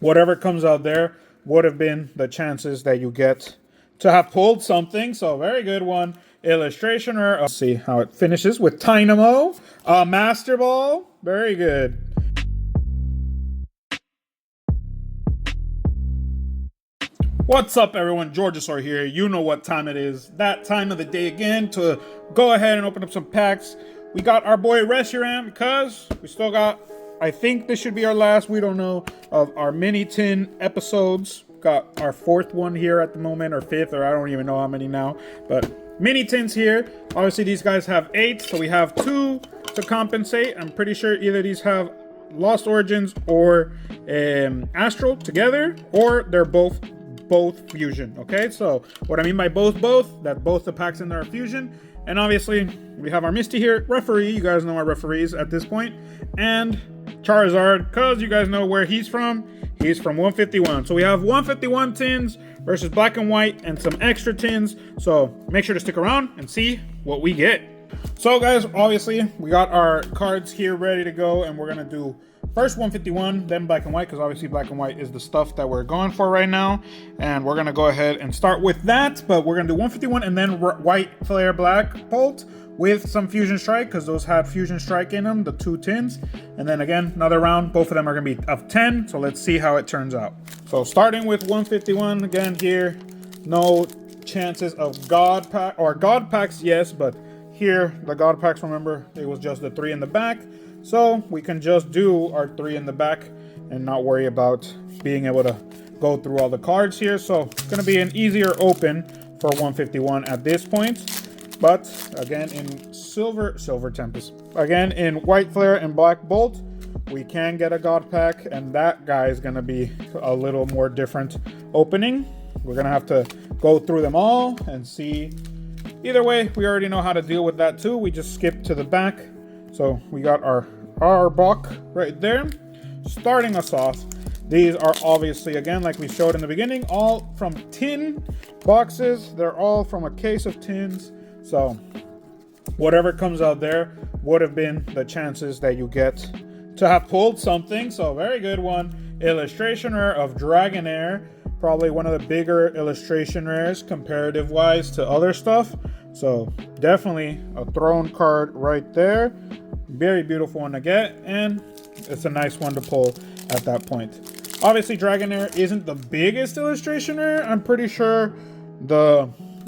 whatever comes out there would have been the chances that you get to have pulled something. So very good one. Illustration rare. Let's see how it finishes with Dynamo. Master Ball. Very good. What's up, everyone? Georgisaur here. You know what time it is. That time of the day again to go ahead and open up some packs. We got our boy Reshiram because we still got, I think this should be our last, we don't know, of our mini tin episodes. Got our fourth one here at the moment, or fifth, or I don't even know how many now. But mini tins here. Obviously, these guys have 8, so we have 2 to compensate. I'm pretty sure either these have Lost Origins or Astral together, or they're both fusion. Okay, so what I mean by both, that both the packs in there are fusion. And obviously we have our Misty here, referee, you guys know our referees at this point, and Charizard, because you guys know where he's from 151. So we have 151 tins versus black and white and some extra tins, so make sure to stick around and see what we get. So guys, obviously we got our cards here ready to go, and we're gonna do first 151, then black and white, because obviously black and white is the stuff that we're going for right now. And we're going to go ahead and start with that. But we're going to do 151 and then white flare black bolt with some fusion strike, because those had fusion strike in them, the 2 tins. And then again, another round. Both of them are going to be of 10. So let's see how it turns out. So starting with 151 again here. No chances of God pack, or God packs, yes. But here, the God packs, remember, it was just the 3 in the back. So we can just do our 3 in the back and not worry about being able to go through all the cards here. So it's going to be an easier open for 151 at this point. But again, in Silver Tempest, again in White Flare and Black Bolt, we can get a God pack, and that guy is going to be a little more different opening. We're going to have to go through them all and see. Either way, we already know how to deal with that too. We just skip to the back. So we got our Arbok right there. Starting us off, these are obviously, again, like we showed in the beginning, all from tin boxes. They're all from a case of tins. So whatever comes out there would have been the chances that you get to have pulled something. So very good one. Illustration rare of Dragonair. Probably one of the bigger illustration rares comparative wise to other stuff. So definitely a throne card right there. Very beautiful one to get, and it's a nice one to pull at that point. Obviously, Dragonair isn't the biggest illustration rare. I'm pretty sure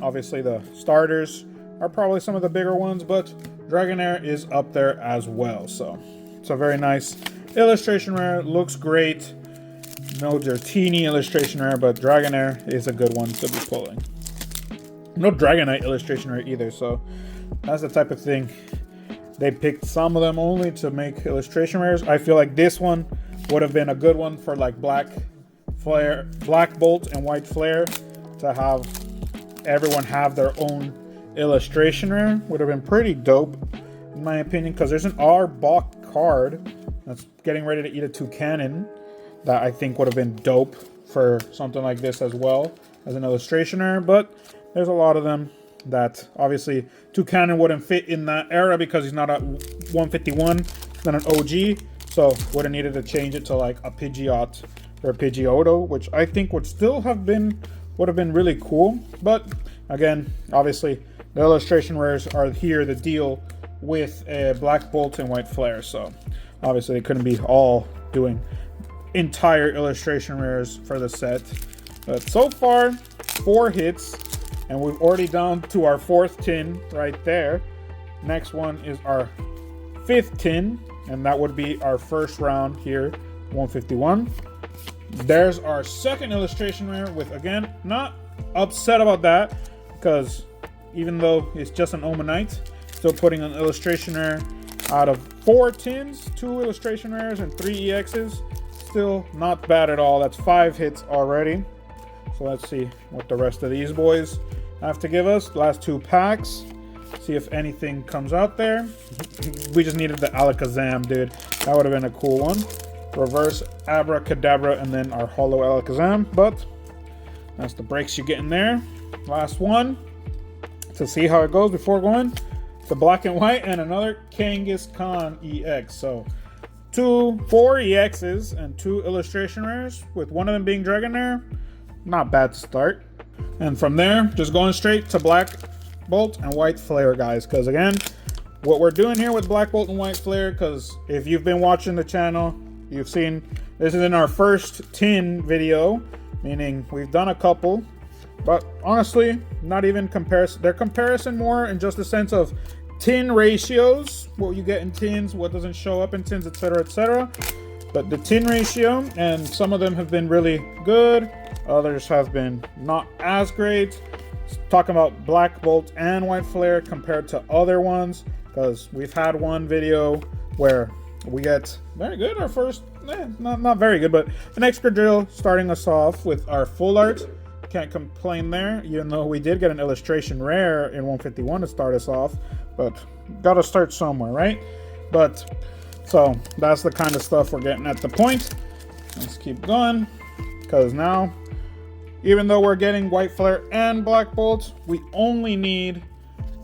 obviously the starters are probably some of the bigger ones, but Dragonair is up there as well. So it's a very nice illustration rare. Looks great. No Dratini illustration rare, but Dragonair is a good one to be pulling. No Dragonite illustration rare either, so that's the type of thing. They picked some of them only to make illustration rares. I feel like this one would have been a good one for like Black Bolt and White Flare, to have everyone have their own illustration rare. Would have been pretty dope, in my opinion, because there's an Arbok card that's getting ready to eat a Toucannon that I think would have been dope for something like this as well as an illustration rare. But there's a lot of them that obviously Toucannon wouldn't fit in that era because he's not a 151, he's not an OG, so would have needed to change it to like a Pidgeot or a Pidgeotto, which I think would have been really cool. But again, obviously the illustration rares are here to deal with a Black Bolt and White Flare, so obviously they couldn't be all doing entire illustration rares for the set. But so far 4 hits, and we've already down to our 4th tin right there. Next one is our 5th tin, and that would be our first round here, 151. There's our 2nd illustration rare with, again, not upset about that, because even though it's just an Omanite, still putting an illustration rare out of 4 tins, 2 illustration rares and 3 EXs. Still not bad at all. That's 5 hits already. So let's see what the rest of these boys have to give us. Last 2 packs. See if anything comes out there. We just needed the Alakazam, dude. That would have been a cool one. Reverse Abracadabra and then our Holo Alakazam. But that's the breaks you get in there. Last one to see how it goes before going to black and white, and another Kangaskhan EX. So 4 EXs and 2 illustration rares, with one of them being Dragonair. Not bad to start. And from there, just going straight to Black Bolt and White Flare, guys. Because again, what we're doing here with Black Bolt and White Flare, because if you've been watching the channel, you've seen this is in our first tin video, meaning we've done a couple. But honestly, not even comparison. They're comparison more in just the sense of tin ratios, what you get in tins, what doesn't show up in tins, etc., etc. But the tin ratio, and some of them have been really good, others have been not as great. Talking about Black Bolt and White Flare compared to other ones, because we've had one video where we get very good, our first, not very good, but an Excadrill starting us off with our full art. Can't complain there, even though we did get an illustration rare in 151 to start us off, but gotta start somewhere, right? But so that's the kind of stuff we're getting at the point. Let's keep going, because now, even though we're getting White Flare and Black Bolt, we only need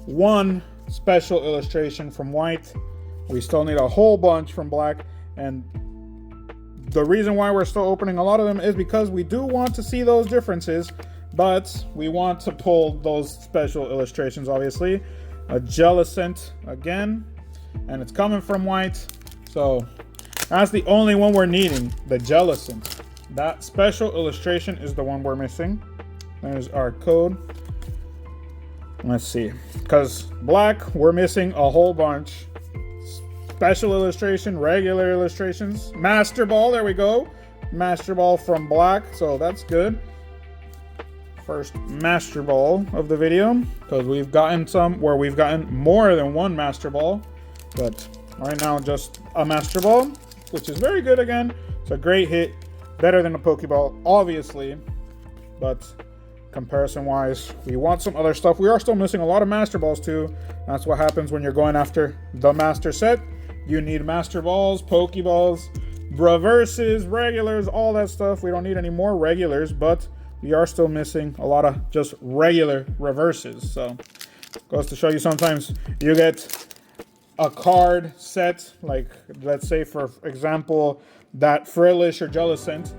one special illustration from White. We still need a whole bunch from Black, and the reason why we're still opening a lot of them is because we do want to see those differences, but we want to pull those special illustrations, obviously. A Jellicent again, and it's coming from White, so that's the only one we're needing, the Jellicent. That special illustration is the one we're missing. There's our code. Let's see, because Black, we're missing a whole bunch. Special illustration, regular illustrations, Master Ball, there we go. Master Ball from Black, so that's good. First Master Ball of the video, because we've gotten some where we've gotten more than one Master Ball, but right now just a Master Ball, which is very good again. It's a great hit, better than a Pokeball, obviously, but comparison wise, we want some other stuff. We are still missing a lot of Master Balls too. That's what happens when you're going after the Master Set. You need Master Balls, Pokeballs, reverses, regulars, all that stuff. We don't need any more regulars, but we are still missing a lot of just regular reverses. So goes to show you, sometimes you get a card set, like let's say for example that Frillish or Jellicent.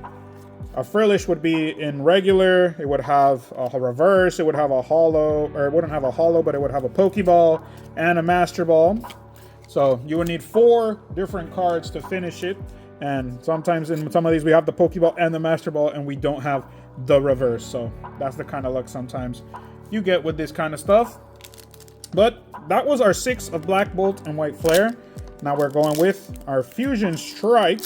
A Frillish would be in regular, it would have a reverse, it would have a holo, or it wouldn't have a holo, but it would have a Pokeball and a Master Ball. So you would need 4 different cards to finish it, and sometimes in some of these we have the Pokeball and the Master Ball and we don't have the reverse. So that's the kind of luck sometimes you get with this kind of stuff. But that was our 6 of Black Bolt and White Flare. Now we're going with our Fusion Strike.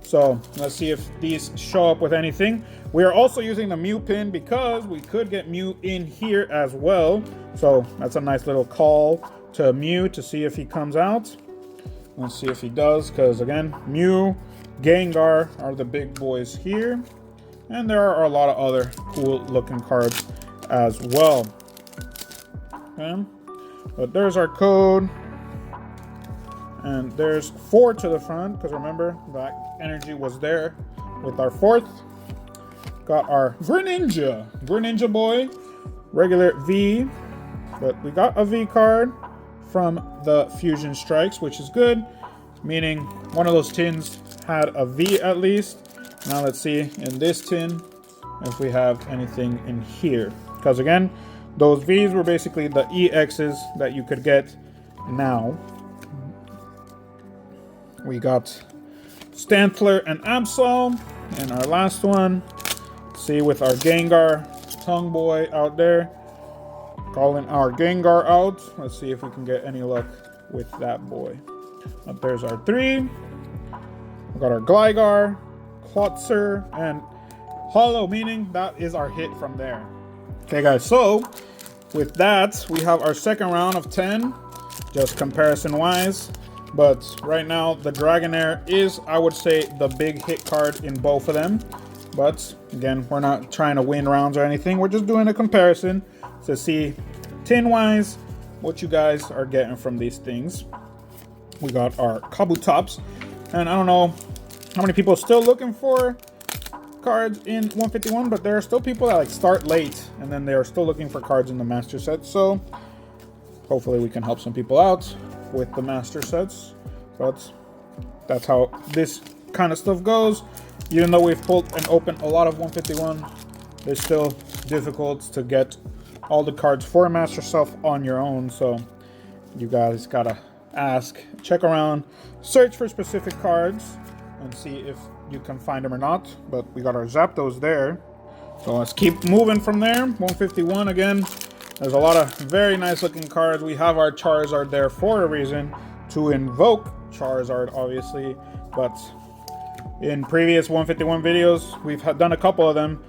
So let's see if these show up with anything. We are also using the Mew pin because we could get Mew in here as well. So that's a nice little call to Mew to see if he comes out. Let's see if he does, because again, Mew, Gengar are the big boys here. And there are a lot of other cool looking cards as well. Okay. But there's our code. And there's 4 to the front, because remember, that energy was there with our 4th. Got our Greninja boy, regular V. But we got a V card from the Fusion Strikes, which is good, meaning one of those tins had a V at least. Now let's see in this tin if we have anything in here, because again, those Vs were basically the EXs that you could get. Now we got Stantler and Absol, and our last one, see, with our Gengar Tongue Boy out there, calling our Gengar out. Let's see if we can get any luck with that boy. But there's our 3. We got our Gligar, Klotzer, and Holo, meaning that is our hit from there. Okay guys, so with that, we have our second round of 10, just comparison wise. But right now, the Dragonair is, I would say, the big hit card in both of them. But again, we're not trying to win rounds or anything. We're just doing a comparison to see tin-wise what you guys are getting from these things. We got our Kabutops. And I don't know how many people are still looking for cards in 151, but there are still people that like start late and then they are still looking for cards in the master set. So hopefully we can help some people out with the master sets. But that's how this kind of stuff goes. Even though we've pulled and opened a lot of 151, it's still difficult to get all the cards for Master Self on your own. So you guys gotta ask, check around, search for specific cards, and see if you can find them or not. But we got our Zapdos there. So let's keep moving from there. 151 again. There's a lot of very nice looking cards. We have our Charizard there for a reason, to invoke Charizard, obviously. But in previous 151 videos, we've done a couple of them.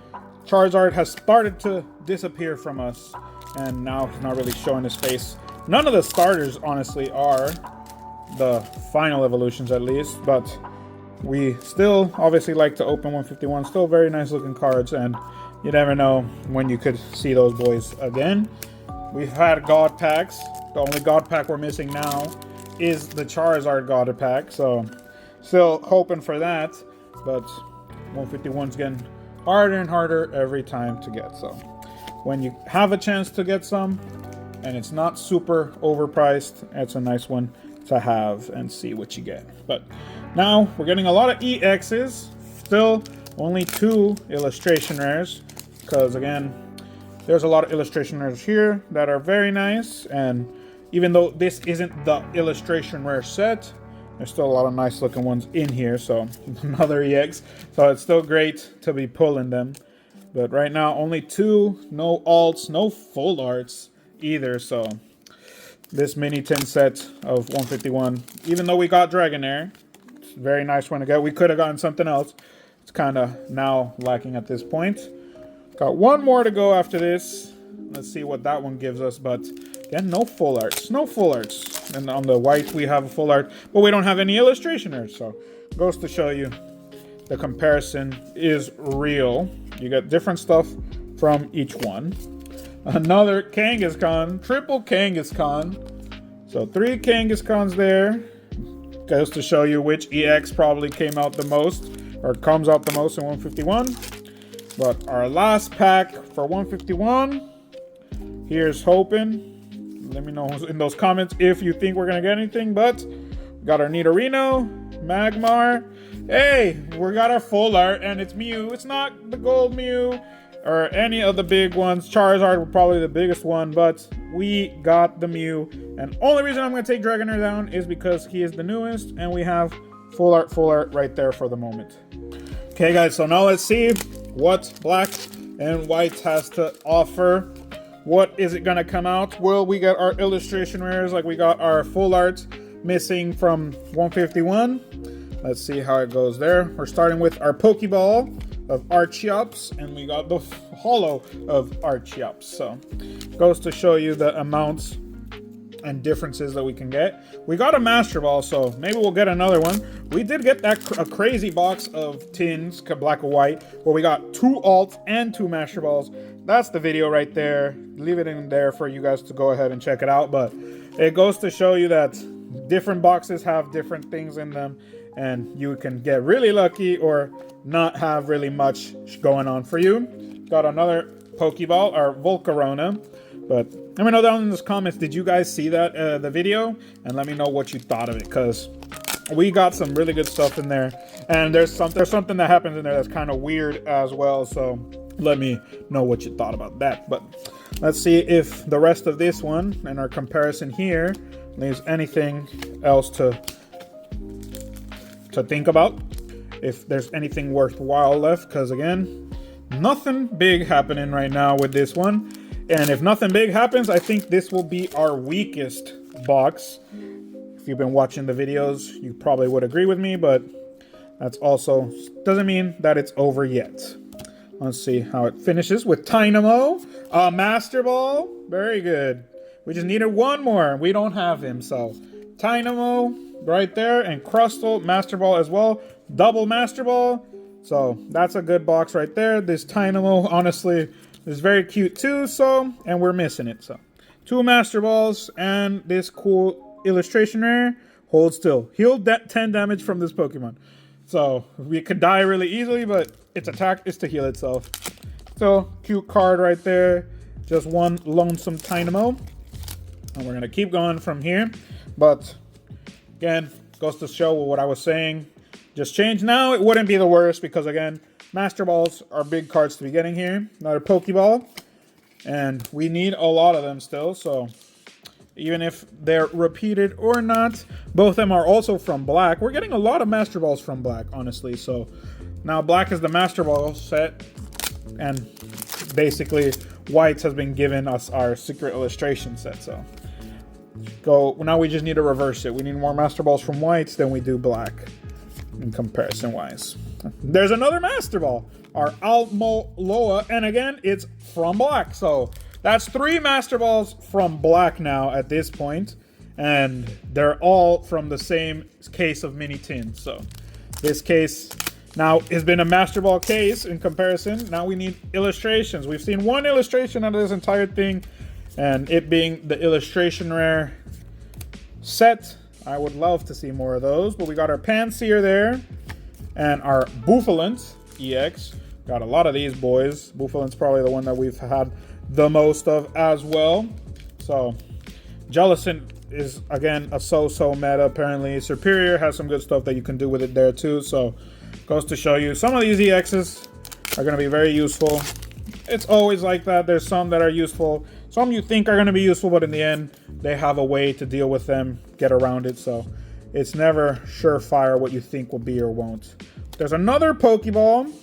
Charizard has started to disappear from us, and now he's not really showing his face. None of the starters, honestly, are the final evolutions, at least. But we still obviously like to open 151. Still very nice looking cards, and you never know when you could see those boys again. We've had God packs. The only God pack we're missing now is the Charizard God pack, so still hoping for that. But 151's getting harder and harder every time to get. So when you have a chance to get some and it's not super overpriced, it's a nice one to have and see what you get. But now we're getting a lot of EXs. Still only 2 illustration rares, because again, there's a lot of illustration rares here that are very nice. And even though this isn't the illustration rare set, there's still a lot of nice looking ones in here. So another EX. So it's still great to be pulling them. But right now, only 2, no alts, no full arts either. So this mini tin set of 151, even though we got Dragonair, it's a very nice one to get. We could have gotten something else. It's kind of now lacking at this point. Got one more to go after this. Let's see what that one gives us. But again, no full arts. No full arts. And on the white, we have a full art, but we don't have any illustration art. So goes to show you the comparison is real. You get different stuff from each one. Another Kangaskhan, triple Kangaskhan. So 3 Kangaskhan's there. Goes to show you which EX probably came out the most, or comes out the most in 151. But our last pack for 151, here's hoping. Let me know in those comments if you think we're going to get anything. But we got our Nidorino, Magmar. Hey, we got our full art, and it's Mew. It's not the gold Mew or any of the big ones. Charizard was probably the biggest one, but we got the Mew. And only reason I'm going to take Dragonair down is because he is the newest, and we have full art right there for the moment. Okay, guys, so now let's see what Black and White has to offer. What is it gonna come out? Will we get our illustration rares like we got our full art missing from 151? Let's see how it goes there. We're starting with our Pokeball of Archeops, and we got the holo of Archeops. So goes to show you the amounts and differences that we can get. We got a Master Ball, so maybe we'll get another one. We did get a crazy box of tins, Black and White, where we got 2 alts and 2 Master Balls. That's the video right there. Leave it in there for you guys to go ahead and check it out. But it goes to show you that different boxes have different things in them, and you can get really lucky or not have really much going on for you. Got another Pokeball, or Volcarona. But let me know down in the comments, did you guys see that the video? And let me know what you thought of it, because we got some really good stuff in there. And there's something that happens in there that's kind of weird as well. So let me know what you thought about that. But let's see if the rest of this one and our comparison here leaves anything else to think about. If there's anything worthwhile left, because again, nothing big happening right now with this one. And if nothing big happens, I think this will be our weakest box. If you've been watching the videos, you probably would agree with me, but that's also doesn't mean that it's over yet. Let's see how it finishes with Tynamo, a Master Ball. Very good. We just needed one more. We don't have him, so Tynamo right there, and Crustle, Master Ball as well. Double Master Ball. So that's a good box right there. This Tynamo, honestly, is very cute too, so, and we're missing it. So 2 Master Balls and this cool illustration rare. Hold still. Heal 10 damage from this Pokemon. So we could die really easily, but its attack is to heal itself. So cute card right there. Just one lonesome Tynamo. And we're gonna keep going from here. But again, goes to show what I was saying just changed. Now it wouldn't be the worst because, again, Master Balls are big cards to be getting here. Another Pokeball. And we need a lot of them still, so even if they're repeated or not, both of them are also from Black. We're getting a lot of Master Balls from Black, honestly. So now Black is the Master Ball set, and basically Whites has been given us our Secret Illustration set. So now we just need to reverse it. We need more Master Balls from Whites than we do Black in comparison wise. There's another Master Ball, our Almoloa, and again, it's from Black. So that's 3 Master Balls from Black now at this point, and they're all from the same case of mini tins. So this case now has been a Master Ball case in comparison. Now we need illustrations. We've seen 1 illustration out of this entire thing, and it being the illustration rare set. I would love to see more of those, but we got our Pansear there and our Bouffalant EX. Got a lot of these boys. Bouffalant's probably the one that we've had the most of as well. So Jellicent is, again, a so-so meta apparently. Superior has some good stuff that you can do with it there too. So goes to show you some of these EXs are going to be very useful. It's always like that. There's some that are useful. Some you think are going to be useful, but in the end, they have a way to deal with them, get around it. So it's never surefire what you think will be or won't. There's another Pokeball,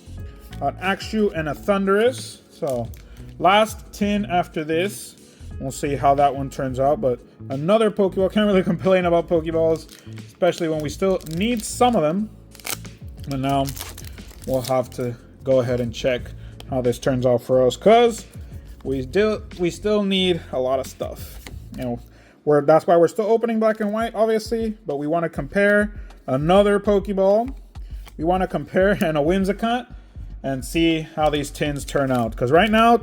an Axew and a Thundurus. So last tin after this. We'll see how that one turns out. But another Pokeball. Can't really complain about Pokeballs, especially when we still need some of them. And now we'll have to go ahead and check how this turns out for us, because we still need a lot of stuff. You know, that's why we're still opening Black and White, obviously. But we want to compare another Pokeball. We want to compare and a Whimsicott and see how these tins turn out. Because right now,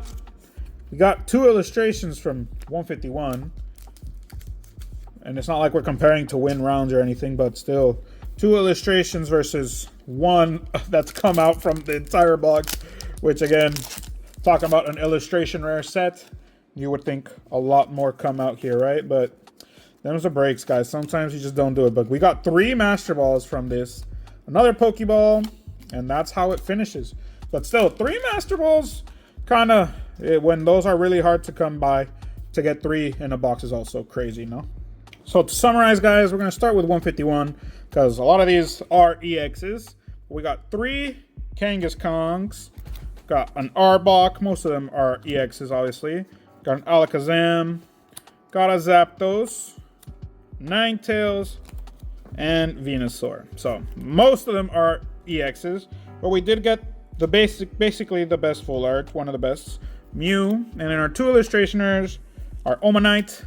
we got 2 illustrations from 151. And it's not like we're comparing to win rounds or anything, but still 2 illustrations versus 1 that's come out from the entire box. Which, again, talking about an illustration rare set, you would think a lot more come out here, right? But them's the breaks, guys. Sometimes you just don't do it. But we got 3 Master Balls from this. Another Pokeball, and that's how it finishes. But still, 3 Master Balls, kind of, when those are really hard to come by, to get 3 in a box is also crazy, no? So to summarize, guys, we're going to start with 151, because a lot of these are EXs. We got 3 Kangaskhangs, got an Arbok, most of them are EXs, obviously. Got an Alakazam, got a Zapdos, Ninetales, and Venusaur. So most of them are EXs, but we did get the basically the best full art, one of the best, Mew, and then our 2 illustrationers, our Omanite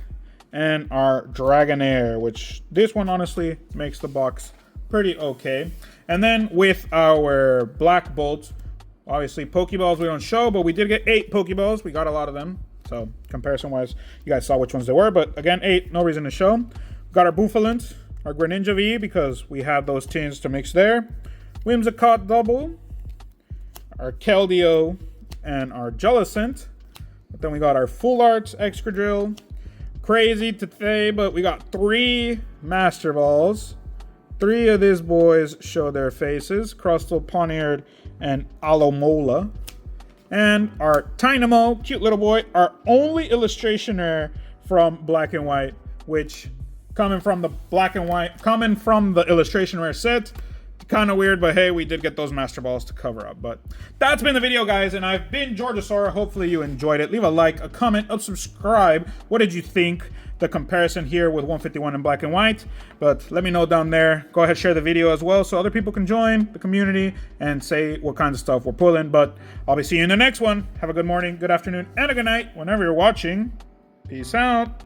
and our Dragonair, which this one honestly makes the box pretty okay. And then with our Black Bolt, obviously Pokeballs we don't show, but we did get 8 Pokeballs. We got a lot of them, so comparison wise you guys saw which ones they were, but again, 8, no reason to show. Got our Bouffalant, our Greninja V, because we have those tins to mix there. Whimsicott double, our Keldeo, and our Jellicent. But then we got our Full Art Excadrill. Crazy to say, but we got 3 Master Balls. 3 of these boys show their faces: Crustle, Pawniard, and Alomola. And our Tynamo, cute little boy, our only illustration rare from Black and White, which coming from the illustration rare set, kind of weird, but hey, we did get those Master Balls to cover up. But that's been the video, guys, and I've been Georgisaur. Hopefully you enjoyed it. Leave a like, a comment, a subscribe. What did you think? The comparison here with 151 in Black and White. But let me know down there. Go ahead, share the video as well so other people can join the community and say what kinds of stuff we're pulling. But I'll be seeing you in the next one. Have a good morning, good afternoon, and a good night whenever you're watching. Peace out.